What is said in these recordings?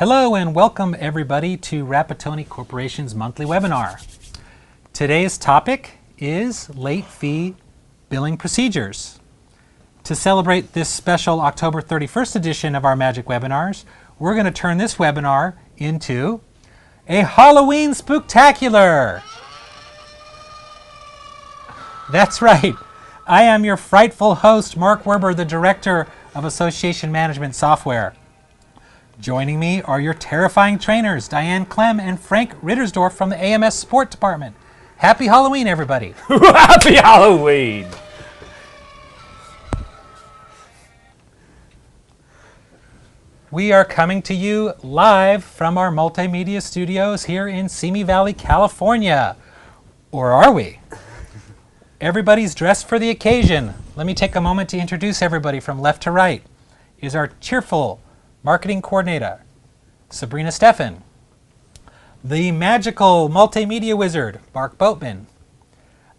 Hello and welcome everybody to Rapattoni Corporation's monthly webinar. Today's topic is late fee billing procedures. To celebrate this special October 31st edition of our Magic Webinars, we're going to turn this webinar into a Halloween spooktacular. That's right. I am your frightful host, Mark Werber, the Director of Association Management Software. Joining me are your terrifying trainers, Diane Clem and Frank Rittersdorf from the AMS Support Department. Happy Halloween, everybody. Happy Halloween. We are coming to you live from our multimedia studios here in Simi Valley, California. Or are we? Everybody's dressed for the occasion. Let me take a moment to introduce everybody from left to right. Is our cheerful marketing coordinator, Sabrina Steffen. The magical multimedia wizard, Mark Boatman.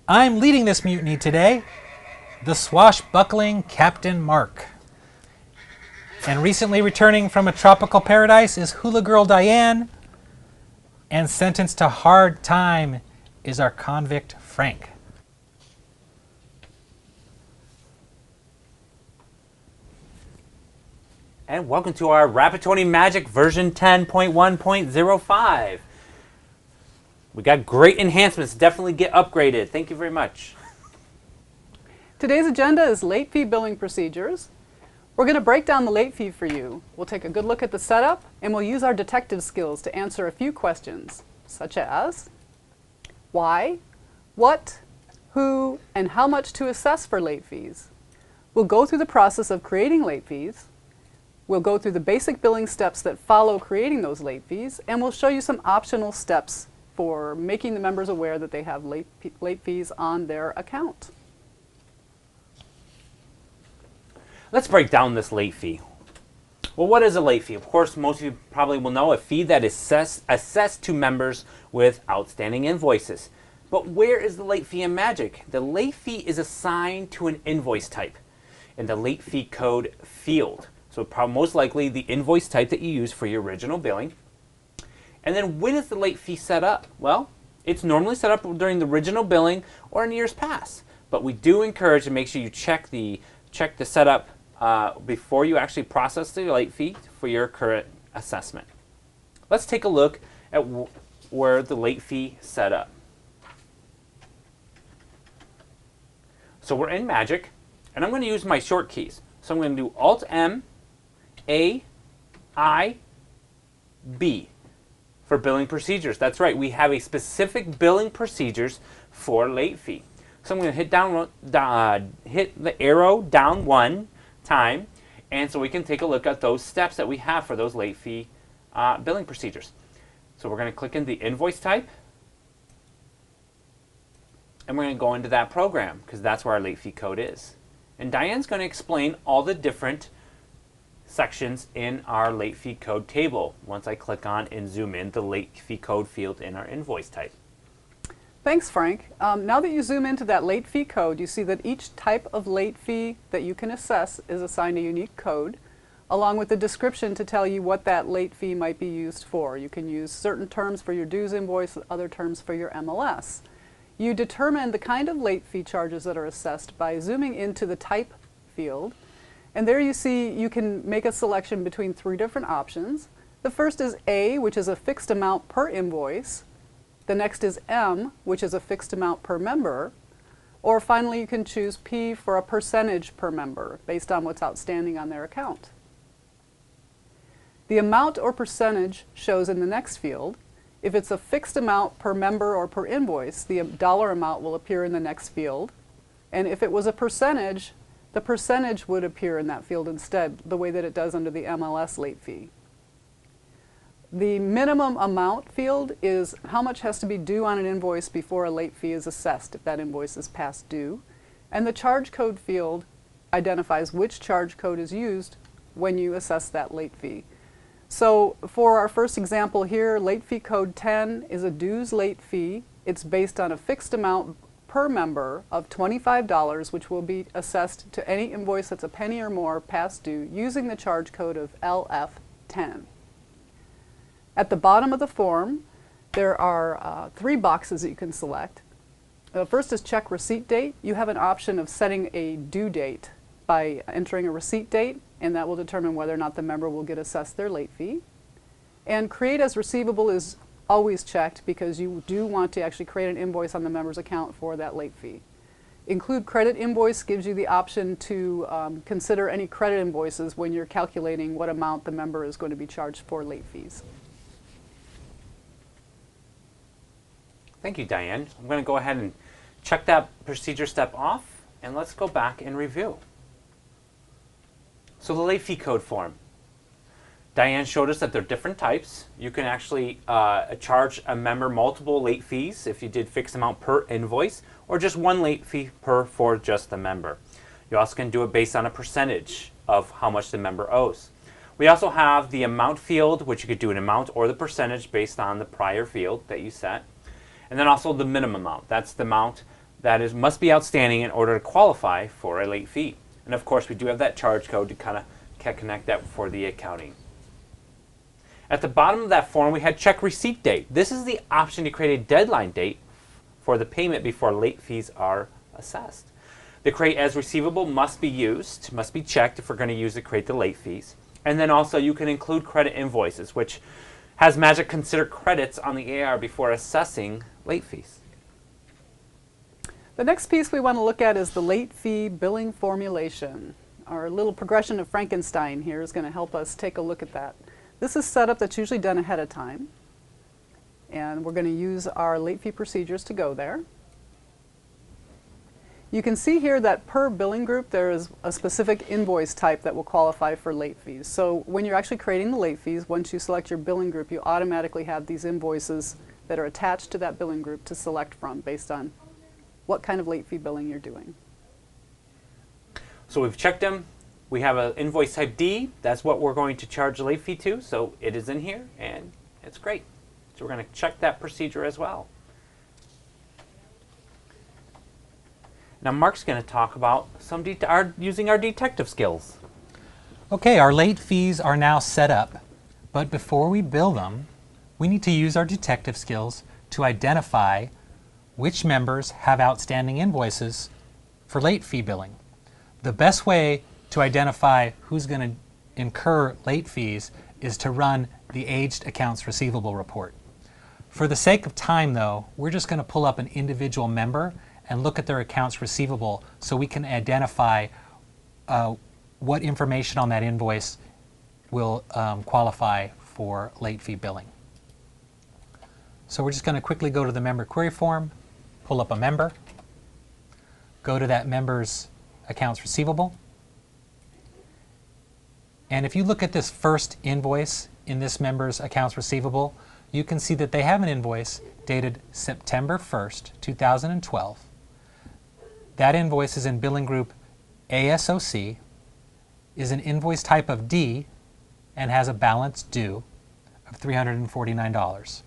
I'm leading this mutiny today, the swashbuckling Captain Mark. And recently returning from a tropical paradise is Hula Girl Diane. And sentenced to hard time is our convict Frank. And welcome to our Rapattoni Magic version 10.1.05. We got great enhancements. Definitely get upgraded. Thank you very much. Today's agenda is late fee billing procedures. We're going to break down the late fee for you. We'll take a good look at the setup, and we'll use our detective skills to answer a few questions, such as why, what, who, and how much to assess for late fees. We'll go through the process of creating late fees. We'll go through the basic billing steps that follow creating those late fees, and we'll show you some optional steps for making the members aware that they have late fees on their account. Let's break down this late fee. Well, what is a late fee? Of course, most of you probably will know a fee that is assessed to members with outstanding invoices. But where is the late fee in Magic? The late fee is assigned to an invoice type in the late fee code field. So most likely the invoice type that you use for your original billing. And then when is the late fee set up? Well, it's normally set up during the original billing or in years past. But we do encourage to make sure you check the setup before you actually process the late fee for your current assessment. Let's take a look at where the late fee set up. So we're in Magic, and I'm going to use my short keys. So I'm going to do Alt-M, A, I, B for billing procedures. That's right, we have a specific billing procedures for late fee. So I'm going to hit the arrow down one time, and so we can take a look at those steps that we have for those late fee billing procedures. So we're going to click in the invoice type, and we're going to go into that program because that's where our late fee code is. And Diane's going to explain all the different sections in our late fee code table once I click on and zoom in the late fee code field in our invoice type. Thanks, Frank. Now that you zoom into that late fee code, you see that each type of late fee that you can assess is assigned a unique code, along with a description to tell you what that late fee might be used for. You can use certain terms for your dues invoice, other terms for your MLS. You determine the kind of late fee charges that are assessed by zooming into the type field. And there you see you can make a selection between three different options. The first is A, which is a fixed amount per invoice. The next is M, which is a fixed amount per member. Or finally, you can choose P for a percentage per member based on what's outstanding on their account. The amount or percentage shows in the next field. If it's a fixed amount per member or per invoice, the dollar amount will appear in the next field. And if it was a percentage, the percentage would appear in that field instead, the way that it does under the MLS late fee. The minimum amount field is how much has to be due on an invoice before a late fee is assessed if that invoice is past due. And the charge code field identifies which charge code is used when you assess that late fee. So for our first example here, late fee code 10 is a dues late fee. It's based on a fixed amount per member of $25, which will be assessed to any invoice that's a penny or more past due using the charge code of LF10. At the bottom of the form, there are 3 boxes that you can select. First is check receipt date. You have an option of setting a due date by entering a receipt date, and that will determine whether or not the member will get assessed their late fee. And create as receivable is always checked because you do want to actually create an invoice on the member's account for that late fee. Include credit invoice gives you the option to consider any credit invoices when you're calculating what amount the member is going to be charged for late fees. Thank you, Diane. I'm going to go ahead and check that procedure step off, and let's go back and review. So the late fee code form. Diane showed us that there are different types. You can actually charge a member multiple late fees if you did fixed amount per invoice, or just one late fee per for just the member. You also can do it based on a percentage of how much the member owes. We also have the amount field, which you could do an amount or the percentage based on the prior field that you set. And then also the minimum amount. That's the amount that must be outstanding in order to qualify for a late fee. And of course, we do have that charge code to kind of connect that for the accounting. At the bottom of that form, we had check receipt date. This is the option to create a deadline date for the payment before late fees are assessed. The create as receivable must be used, must be checked if we're going to use to create the late fees. And then also you can include credit invoices, which has magic consider credits on the AR before assessing late fees. The next piece we want to look at is the late fee billing formulation. Our little progression of Frankenstein here is going to help us take a look at that. This is setup that's usually done ahead of time, and we're going to use our late fee procedures to go there. You can see here that per billing group there is a specific invoice type that will qualify for late fees. So when you're actually creating the late fees, once you select your billing group, you automatically have these invoices that are attached to that billing group to select from based on what kind of late fee billing you're doing. So we've checked them. We have an invoice type D. That's what we're going to charge a late fee to. So it is in here, and it's great. So we're going to check that procedure as well. Now Mark's going to talk about using our detective skills. Okay, our late fees are now set up, but before we bill them, we need to use our detective skills to identify which members have outstanding invoices for late fee billing. The best way to identify who's going to incur late fees is to run the aged accounts receivable report. For the sake of time though, we're just going to pull up an individual member and look at their accounts receivable so we can identify what information on that invoice will qualify for late fee billing. So we're just going to quickly go to the member query form, pull up a member, go to that member's accounts receivable. And if you look at this first invoice in this member's accounts receivable, you can see that they have an invoice dated September 1st, 2012. That invoice is in billing group ASOC, is an invoice type of D, and has a balance due of $349.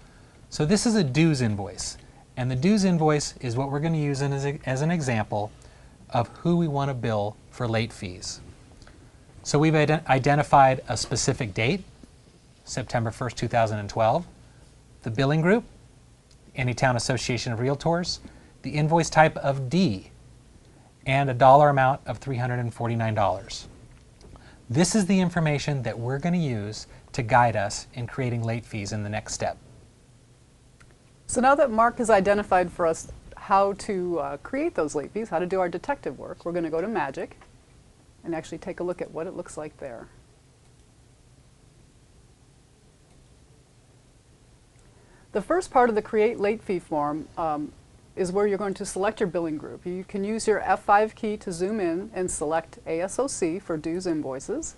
So this is a dues invoice, and the dues invoice is what we're going to use as an example of who we want to bill for late fees. So we've identified a specific date, September 1st, 2012, the billing group, Anytown Association of Realtors, the invoice type of D, and a dollar amount of $349. This is the information that we're going to use to guide us in creating late fees in the next step. So now that Mark has identified for us how to create those late fees, how to do our detective work, we're going to go to Magic and actually take a look at what it looks like there. The first part of the Create Late Fee form is where you're going to select your billing group. You can use your F5 key to zoom in and select ASOC for dues invoices.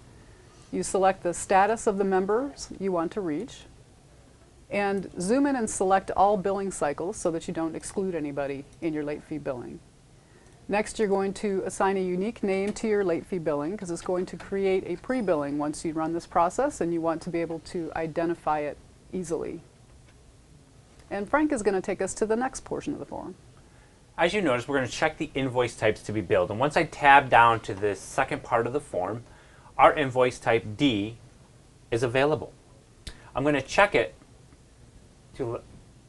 You select the status of the members you want to reach, and zoom in and select all billing cycles so that you don't exclude anybody in your late fee billing. Next, you're going to assign a unique name to your late fee billing because it's going to create a pre-billing once you run this process, and you want to be able to identify it easily. And Frank is going to take us to the next portion of the form. As you notice, we're going to check the invoice types to be billed. And once I tab down to this second part of the form, our invoice type D is available. I'm going to check it to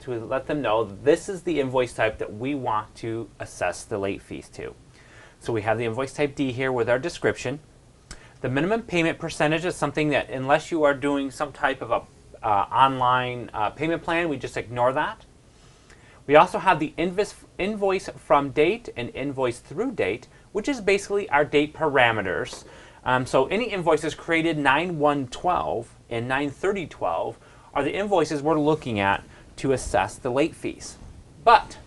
let them know this is the invoice type that we want to assess the late fees to. So we have the invoice type D here with our description. The minimum payment percentage is something that unless you are doing some type of a online payment plan, we just ignore that. We also have the invoice from date and invoice through date, which is basically our date parameters. So any invoices created 9/1/12 and 9/30/12 are the invoices we're looking at to assess the late fees. But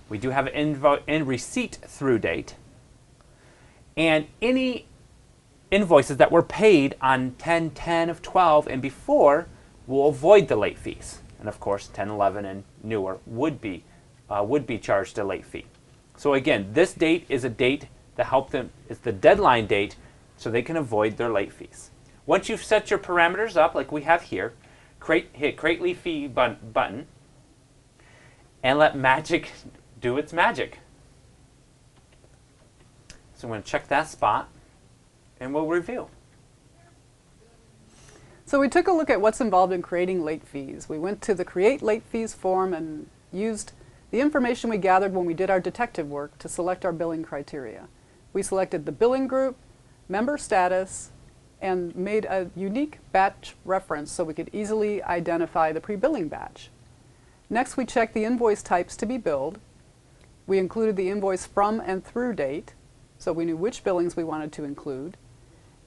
we do have an receipt through date, and any invoices that were paid on 10/10 of 12 and before will avoid the late fees. And of course 10/11 and newer would be charged a late fee. So again, this date is a date that help them, it's the deadline date, so they can avoid their late fees. Once you've set your parameters up like we have here, hit create late fee button and let magic do its magic. So I'm going to check that spot and we'll review. So we took a look at what's involved in creating late fees. We went to the Create Late Fees form and used the information we gathered when we did our detective work to select our billing criteria. We selected the billing group, member status, and made a unique batch reference so we could easily identify the pre-billing batch. Next, we checked the invoice types to be billed. We included the invoice from and through date, so we knew which billings we wanted to include,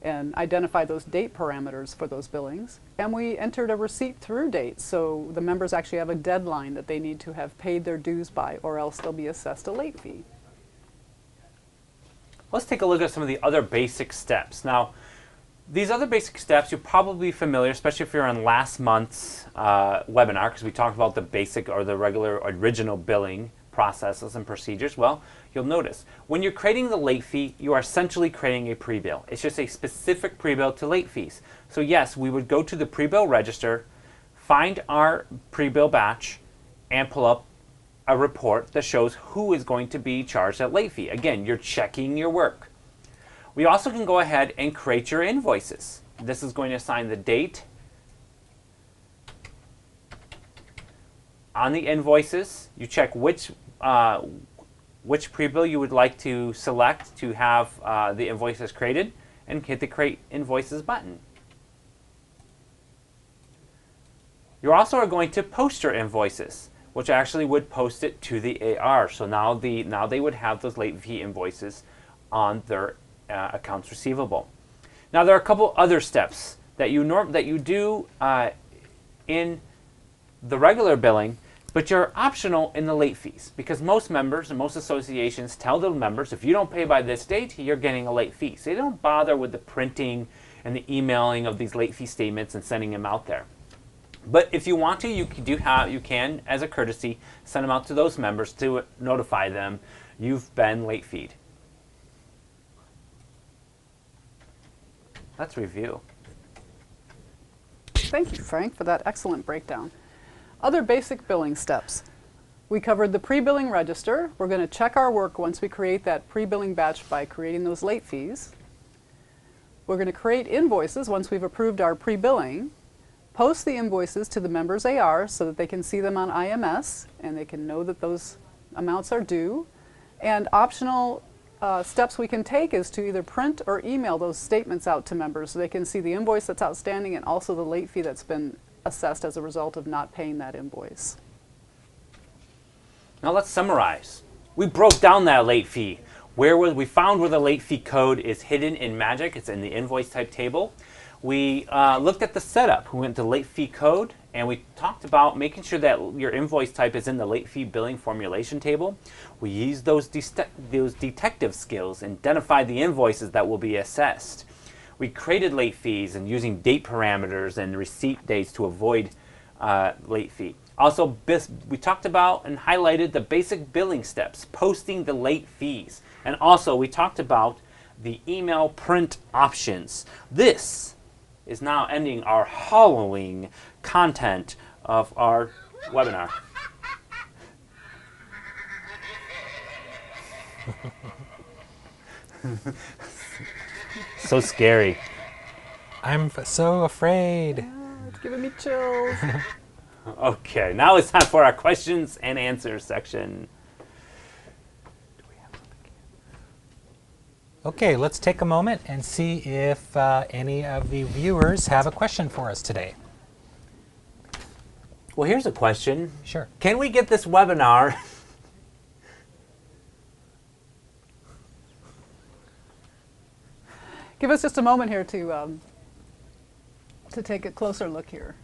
and identify those date parameters for those billings. And we entered a receipt through date, so the members actually have a deadline that they need to have paid their dues by, or else they'll be assessed a late fee. Let's take a look at some of the other basic steps. Now, these other basic steps you're probably familiar, especially if you're on last month's webinar, because we talked about the basic or the regular original billing processes and procedures. Well, you'll notice when you're creating the late fee, you are essentially creating a pre-bill. It's just a specific pre-bill to late fees. So yes, we would go to the pre-bill register, find our pre-bill batch, and pull up a report that shows who is going to be charged that late fee. Again, you're checking your work. We also can go ahead and create your invoices. This is going to assign the date on the invoices. You check which pre-bill you would like to select to have the invoices created, and hit the Create Invoices button. You also are going to post your invoices, which actually would post it to the AR. So now they would have those late fee invoices on their accounts receivable. Now there are a couple other steps that you do in the regular billing, but you're optional in the late fees, because most members and most associations tell their members if you don't pay by this date, you're getting a late fee. So they don't bother with the printing and the emailing of these late fee statements and sending them out there. But if you want to, you can, as a courtesy, send them out to those members to notify them you've been late feed. Let's review. Thank you, Frank, for that excellent breakdown. Other basic billing steps. We covered the pre-billing register. We're going to check our work once we create that pre-billing batch by creating those late fees. We're going to create invoices once we've approved our pre-billing, post the invoices to the members' AR so that they can see them on IMS and they can know that those amounts are due. And optional steps we can take is to either print or email those statements out to members so they can see the invoice that's outstanding and also the late fee that's been assessed as a result of not paying that invoice. Now let's summarize. We broke down that late fee. We found where the late fee code is hidden in Magic. It's in the invoice type table. We looked at the setup. We went to late fee code, and we talked about making sure that your invoice type is in the late fee billing formulation table. We used those detective skills and identified the invoices that will be assessed. We created late fees and using date parameters and receipt dates to avoid late fee. Also, we talked about and highlighted the basic billing steps, posting the late fees. And also, we talked about the email print options. This is now ending our Halloween content of our webinar. So scary. I'm so afraid. It's giving me chills. Okay, now it's time for our questions and answers section. Okay, let's take a moment and see if any of the viewers have a question for us today. Well, here's a question. Sure. Can we get this webinar? Give us just a moment here to take a closer look here.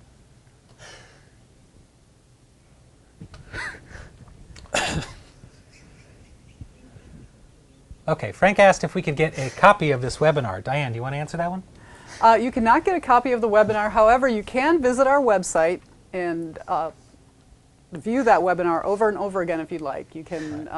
Okay, Frank asked if we could get a copy of this webinar. Diane, do you want to answer that one? You cannot get a copy of the webinar. However, you can visit our website and view that webinar over and over again if you'd like. You can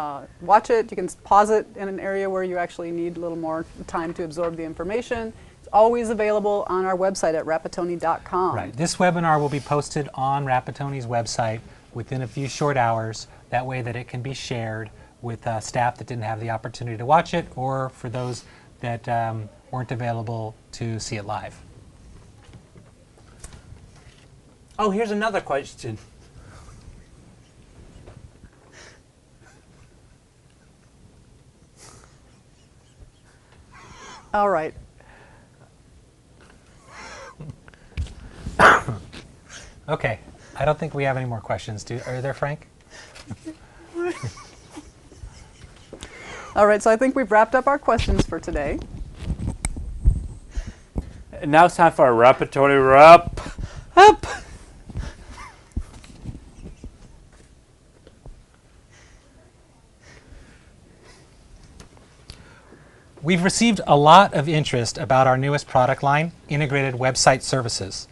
watch it. You can pause it in an area where you actually need a little more time to absorb the information. It's always available on our website at rapattoni.com. Right. This webinar will be posted on Rapattoni's website within a few short hours. That way that it can be shared with staff that didn't have the opportunity to watch it, or for those that weren't available to see it live. Oh, here's another question. All right. Okay, I don't think we have any more questions. Are there, Frank? All right, so I think we've wrapped up our questions for today. And now it's time for our Rapattoni wrap up. We've received a lot of interest about our newest product line, Integrated Website Services.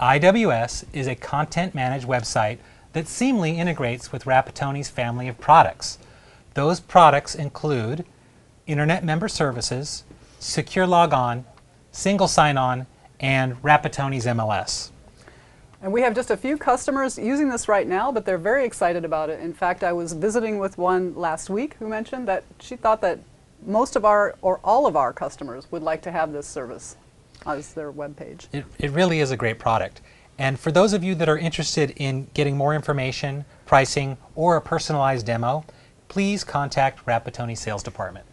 IWS is a content-managed website that seamlessly integrates with Rapattoni's family of products. Those products include Internet Member Services, Secure Logon, Single Sign-On, and Rapattoni's MLS. And we have just a few customers using this right now, but they're very excited about it. In fact, I was visiting with one last week who mentioned that she thought that most of our, or all of our customers would like to have this service as their web page. It really is a great product. And for those of you that are interested in getting more information, pricing, or a personalized demo, please contact Rapattoni Sales Department.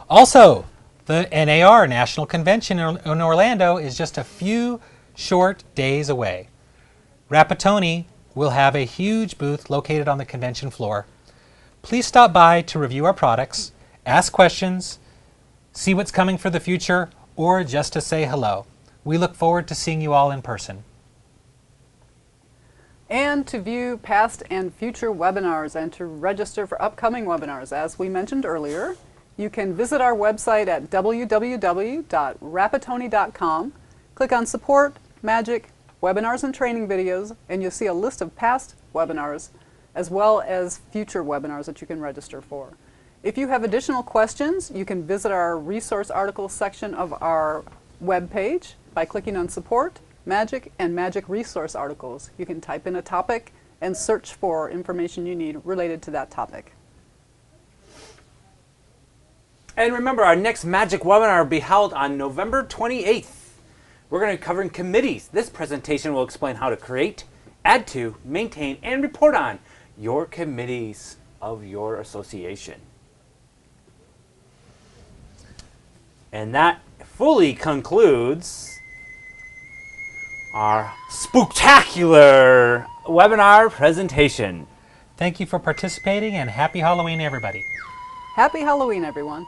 Also, the NAR, National Convention in Orlando, is just a few short days away. Rapattoni will have a huge booth located on the convention floor. Please stop by to review our products, ask questions, see what's coming for the future, or just to say hello. We look forward to seeing you all in person. And to view past and future webinars and to register for upcoming webinars, as we mentioned earlier, you can visit our website at www.rapattoni.com, click on Support, Magic, Webinars and Training Videos, and you'll see a list of past webinars as well as future webinars that you can register for. If you have additional questions, you can visit our resource articles section of our web page by clicking on Support, Magic, and Magic Resource Articles. You can type in a topic and search for information you need related to that topic. And remember, our next Magic webinar will be held on November 28th. We're going to be covering committees. This presentation will explain how to create, add to, maintain, and report on your committees of your association. And that fully concludes our spooktacular webinar presentation. Thank you for participating, and happy Halloween, everybody. Happy Halloween, everyone.